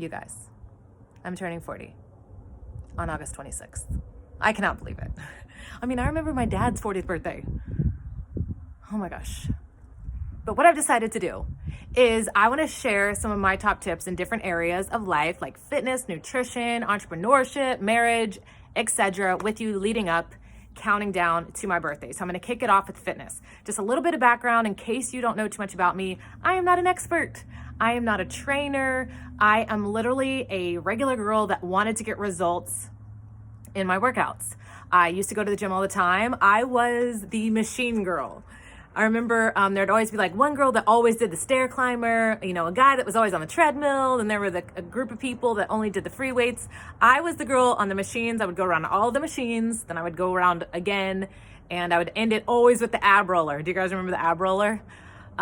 You guys, I'm turning 40 on August 26th. I cannot believe it. I mean, I remember my dad's 40th birthday. Oh my gosh. But what I've decided to do is I want to share some of my top tips in different areas of life, like fitness, nutrition, entrepreneurship, marriage, etc., with you leading up, counting down to my birthday. So I'm going to kick it off with fitness. Just a little bit of background in case you don't know too much about me. I am not an expert. I am not a trainer. I am literally a regular girl that wanted to get results in my workouts. I used to go to the gym all the time. I was the machine girl. I remember there'd always be like one girl that always did the stair climber, a guy that was always on the treadmill, and there were a group of people that only did the free weights. I was the girl on the machines. I would go around all the machines, then I would go around again, and I would end it always with the ab roller. Do you guys remember the ab roller?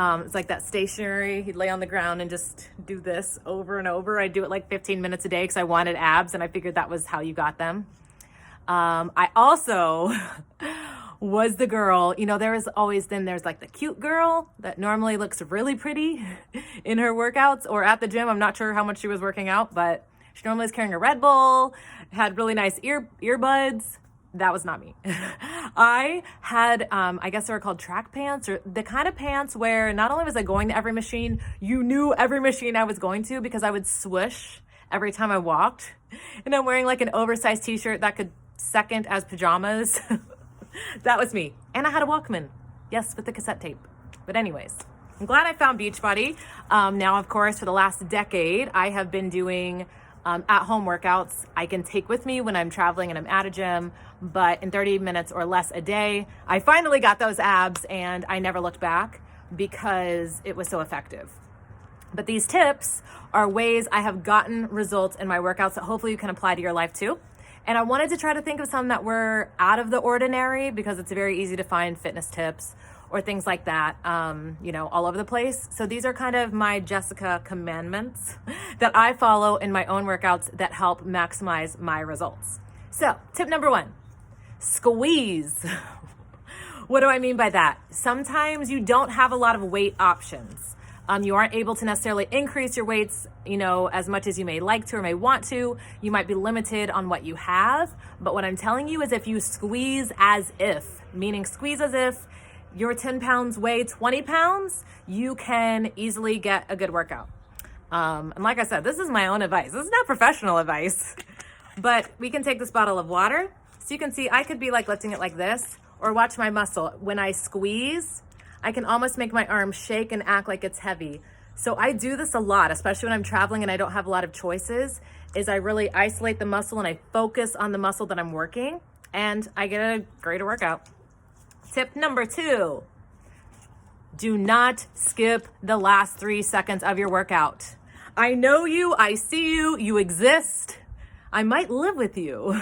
It's like that stationary, he'd lay on the ground and just do this over and over. I'd do it like 15 minutes a day because I wanted abs, and I figured that was how you got them. I also was the girl, there's like the cute girl that normally looks really pretty in her workouts or at the gym. I'm not sure how much she was working out, but she normally was carrying a Red Bull, had really nice earbuds. That was not me. I had, I guess they were called track pants, or the kind of pants where not only was I going to every machine, you knew every machine I was going to because I would swoosh every time I walked. And I'm wearing like an oversized t-shirt that could second as pajamas. That was me. And I had a Walkman. Yes, with the cassette tape. But anyways, I'm glad I found Beachbody. Now, of course, for the last decade, I have been doing at-home workouts I can take with me when I'm traveling and I'm at a gym, but in 30 minutes or less a day. I finally got those abs and I never looked back because it was so effective. But these tips are ways I have gotten results in my workouts that hopefully you can apply to your life too. And I wanted to try to think of some that were out of the ordinary because it's very easy to find fitness tips or things like that, all over the place. So these are kind of my Jessica commandments that I follow in my own workouts that help maximize my results. So tip number 1, squeeze. What do I mean by that? Sometimes you don't have a lot of weight options. You aren't able to necessarily increase your weights, as much as you may like to or may want to. You might be limited on what you have. But what I'm telling you is if you squeeze as if, meaning squeeze as if your 10 pounds weigh 20 pounds, you can easily get a good workout. And like I said, this is my own advice. This is not professional advice. But we can take this bottle of water. So you can see I could be like lifting it like this, or watch my muscle. When I squeeze, I can almost make my arm shake and act like it's heavy. So I do this a lot, especially when I'm traveling and I don't have a lot of choices, is I really isolate the muscle and I focus on the muscle that I'm working, and I get a greater workout. Tip number 2, do not skip the last 3 seconds of your workout. I know you, I see you, you exist. I might live with you,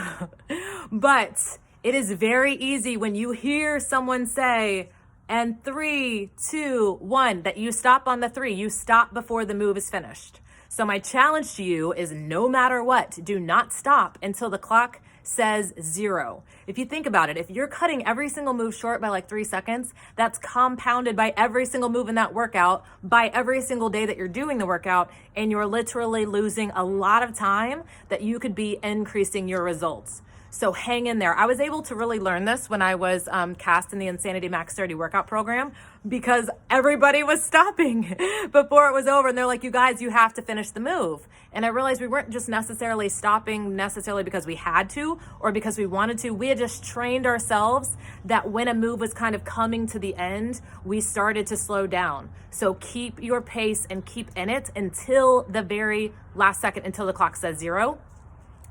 but it is very easy when you hear someone say, and 3, 2, 1, that you stop on the 3. You stop before the move is finished. So my challenge to you is no matter what, do not stop until the clock says 0. If you think about it, if you're cutting every single move short by like 3 seconds, that's compounded by every single move in that workout, by every single day that you're doing the workout, and you're literally losing a lot of time that you could be increasing your results. So hang in there. I was able to really learn this when I was cast in the Insanity Max 30 workout program because everybody was stopping before it was over. And they're like, you guys, you have to finish the move. And I realized we weren't just necessarily stopping because we had to or because we wanted to. We had just trained ourselves that when a move was kind of coming to the end, we started to slow down. So keep your pace and keep in it until the very last second, until the clock says 0.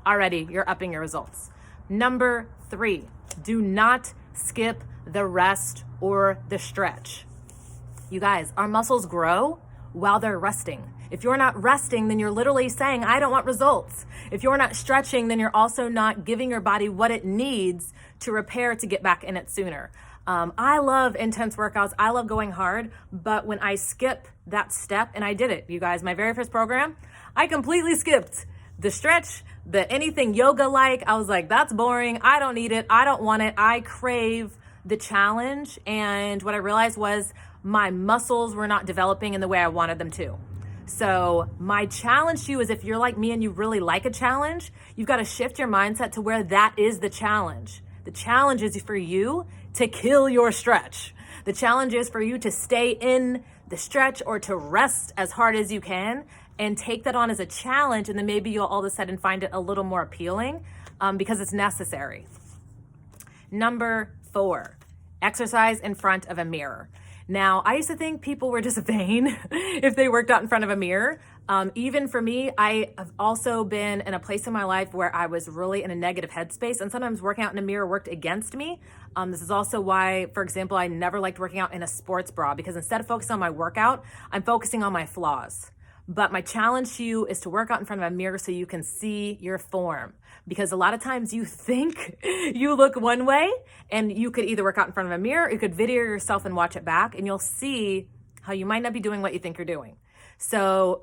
Already, you're upping your results. Number 3, do not skip the rest or the stretch. You guys, our muscles grow while they're resting. If you're not resting, then you're literally saying, I don't want results. If you're not stretching, then you're also not giving your body what it needs to repair to get back in it sooner. I love intense workouts. I love going hard, but when I skip that step, and I did it, you guys, my very first program, I completely skipped the stretch, the anything yoga-like. I was like, that's boring. I don't need it. I don't want it. I crave the challenge. And what I realized was my muscles were not developing in the way I wanted them to. So my challenge to you is, if you're like me and you really like a challenge, you've got to shift your mindset to where that is the challenge. The challenge is for you to kill your stretch. The challenge is for you to stay in the stretch or to rest as hard as you can and take that on as a challenge. And then maybe you'll all of a sudden find it a little more appealing because it's necessary. Number 4, exercise in front of a mirror. Now, I used to think people were just vain if they worked out in front of a mirror. Even for me, I have also been in a place in my life where I was really in a negative headspace, and sometimes working out in a mirror worked against me. This is also why, for example, I never liked working out in a sports bra, because instead of focusing on my workout, I'm focusing on my flaws. But my challenge to you is to work out in front of a mirror so you can see your form. Because a lot of times you think you look one way, and you could either work out in front of a mirror, or you could video yourself and watch it back, and you'll see how you might not be doing what you think you're doing. So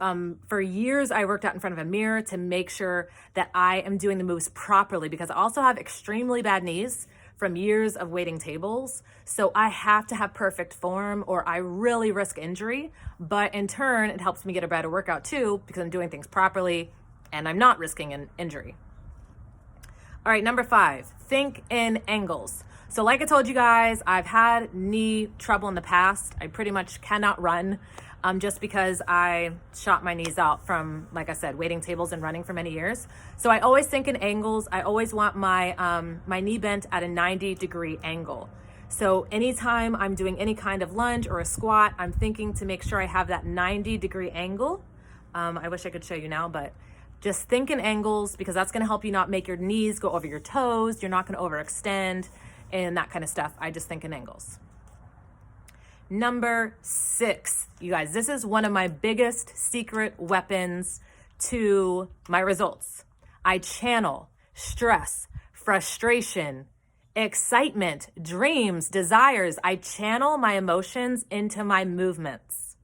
for years, I worked out in front of a mirror to make sure that I am doing the moves properly, because I also have extremely bad knees from years of waiting tables. So I have to have perfect form or I really risk injury. But in turn, it helps me get a better workout too, because I'm doing things properly and I'm not risking an injury. All right, number 5, think in angles. So like I told you guys, I've had knee trouble in the past. I pretty much cannot run just because I shot my knees out from, like I said, waiting tables and running for many years. So I always think in angles. I always want my my knee bent at a 90-degree angle. So anytime I'm doing any kind of lunge or a squat, I'm thinking to make sure I have that 90-degree angle. I wish I could show you now, but just think in angles, because that's gonna help you not make your knees go over your toes. You're not gonna overextend and that kind of stuff. I just think in angles. Number 6, you guys, this is one of my biggest secret weapons to my results. I channel stress, frustration, excitement, dreams, desires. I channel my emotions into my movements.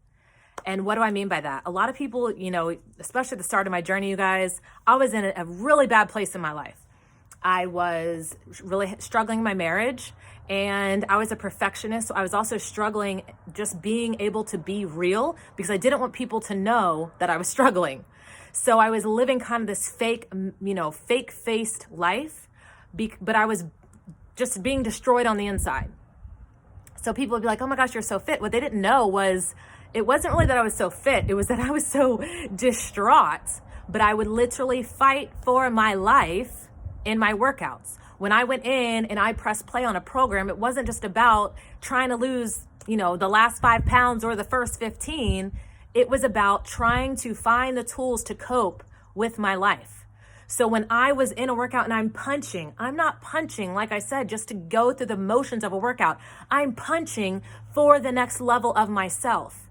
And what do I mean by that? A lot of people, you know, especially at the start of my journey, you guys, I was in a really bad place in my life. I was really struggling in my marriage, and I was a perfectionist. So I was also struggling just being able to be real, because I didn't want people to know that I was struggling. So I was living kind of this fake, fake-faced life, but I was just being destroyed on the inside. So people would be like, oh my gosh, you're so fit. What they didn't know was, it wasn't really that I was so fit. It was that I was so distraught, but I would literally fight for my life in my workouts. When I went in and I pressed play on a program, it wasn't just about trying to lose, the last 5 pounds or the first 15. It was about trying to find the tools to cope with my life. So when I was in a workout and I'm not punching, like I said, just to go through the motions of a workout. I'm punching for the next level of myself.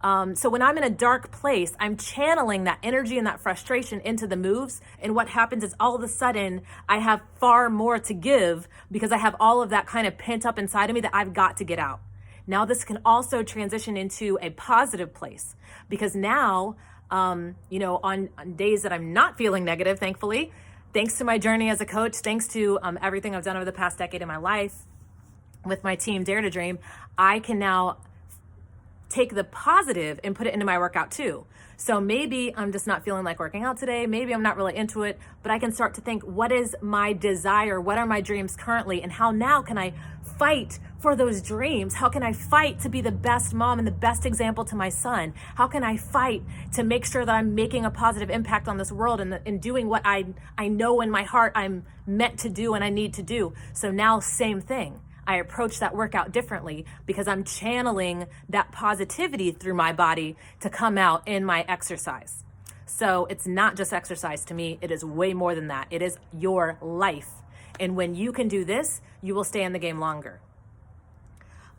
So when I'm in a dark place, I'm channeling that energy and that frustration into the moves. And what happens is, all of a sudden, I have far more to give, because I have all of that kind of pent up inside of me that I've got to get out. Now this can also transition into a positive place, because now, on days that I'm not feeling negative, thankfully, thanks to my journey as a coach, thanks to everything I've done over the past decade in my life with my team, Dare to Dream, I can now take the positive and put it into my workout too. So maybe I'm just not feeling like working out today. Maybe I'm not really into it, but I can start to think, what is my desire? What are my dreams currently? And how now can I fight for those dreams? How can I fight to be the best mom and the best example to my son? How can I fight to make sure that I'm making a positive impact on this world and doing what I know in my heart I'm meant to do and I need to do? So now, same thing. I approach that workout differently, because I'm channeling that positivity through my body to come out in my exercise. So it's not just exercise to me. It is way more than that. It is your life. And when you can do this, you will stay in the game longer.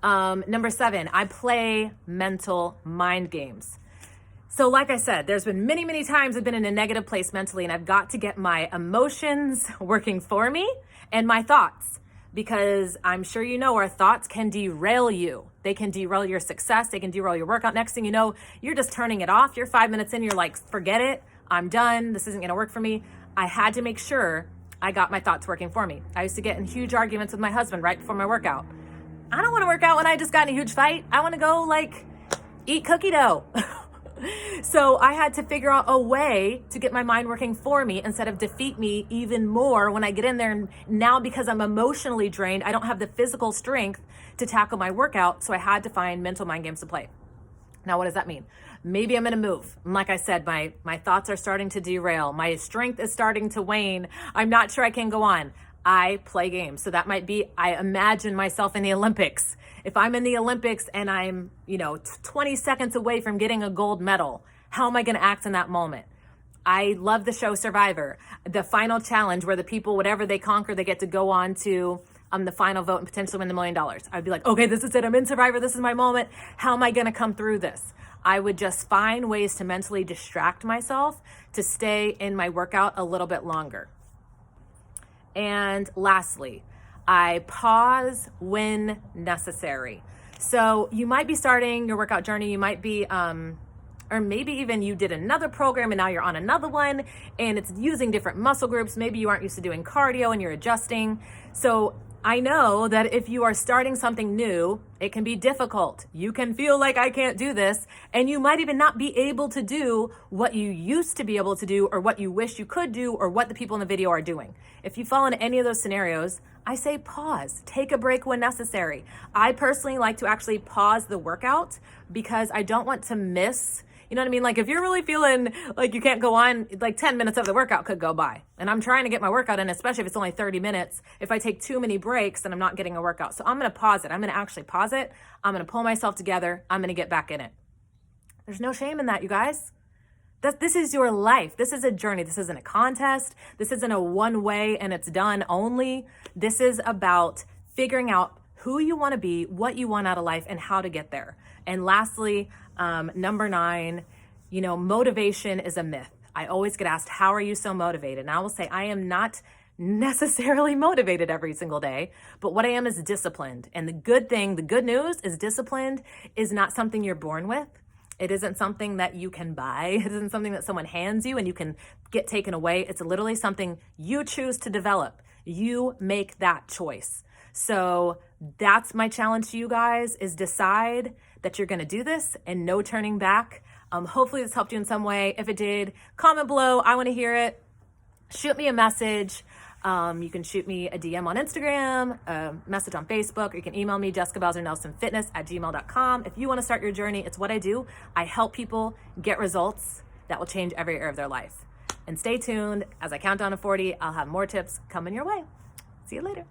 Number 7, I play mental mind games. So like I said, there's been many, many times I've been in a negative place mentally, and I've got to get my emotions working for me and my thoughts. Because I'm sure our thoughts can derail you. They can derail your success. They can derail your workout. Next thing you know, you're just turning it off. You're 5 minutes in, you're like, forget it. I'm done. This isn't going to work for me. I had to make sure I got my thoughts working for me. I used to get in huge arguments with my husband right before my workout. I don't want to work out when I just got in a huge fight. I want to go eat cookie dough. So I had to figure out a way to get my mind working for me instead of defeat me even more when I get in there. And now because I'm emotionally drained, I don't have the physical strength to tackle my workout. So I had to find mental mind games to play. Now, what does that mean? Maybe I'm going to move. And like I said, my thoughts are starting to derail. My strength is starting to wane. I'm not sure I can go on. I play games. So that might be, I imagine myself in the Olympics. If I'm in the Olympics and I'm, 20 seconds away from getting a gold medal, how am I going to act in that moment? I love the show Survivor, the final challenge where the people, whatever they conquer, they get to go on to the final vote and potentially win the $1 million. I'd be like, okay, this is it. I'm in Survivor. This is my moment. How am I going to come through this? I would just find ways to mentally distract myself to stay in my workout a little bit longer. And lastly, I pause when necessary. So you might be starting your workout journey. You might be, or maybe even you did another program and now you're on another one and it's using different muscle groups. Maybe you aren't used to doing cardio and you're adjusting. So I know that if you are starting something new, it can be difficult. You can feel like I can't do this, and you might even not be able to do what you used to be able to do or what you wish you could do or what the people in the video are doing. If you fall into any of those scenarios, I say pause, take a break when necessary. I personally like to actually pause the workout because I don't want to miss. You know what I mean? Like if you're really feeling like you can't go on, like 10 minutes of the workout could go by. And I'm trying to get my workout in, especially if it's only 30 minutes. If I take too many breaks, then I'm not getting a workout. So I'm going to pause it. I'm going to actually pause it. I'm going to pull myself together. I'm going to get back in it. There's no shame in that, you guys. This is your life. This is a journey. This isn't a contest. This isn't a one way and it's done only. This is about figuring out who you want to be, what you want out of life, and how to get there. And lastly, number 9, motivation is a myth. I always get asked, how are you so motivated? And I will say, I am not necessarily motivated every single day, but what I am is disciplined. And the good news is disciplined is not something you're born with. It isn't something that you can buy. It isn't something that someone hands you and you can get taken away. It's literally something you choose to develop. You make that choice. So that's my challenge to you guys, is decide that you're going to do this and no turning back. Hopefully this helped you in some way. If it did, comment below. I want to hear it. Shoot me a message. You can shoot me a DM on Instagram, a message on Facebook, or you can email me, jessicabowser-nelsonfitness@gmail.com. If you want to start your journey, it's what I do. I help people get results that will change every area of their life. And stay tuned. As I count down to 40, I'll have more tips coming your way. See you later.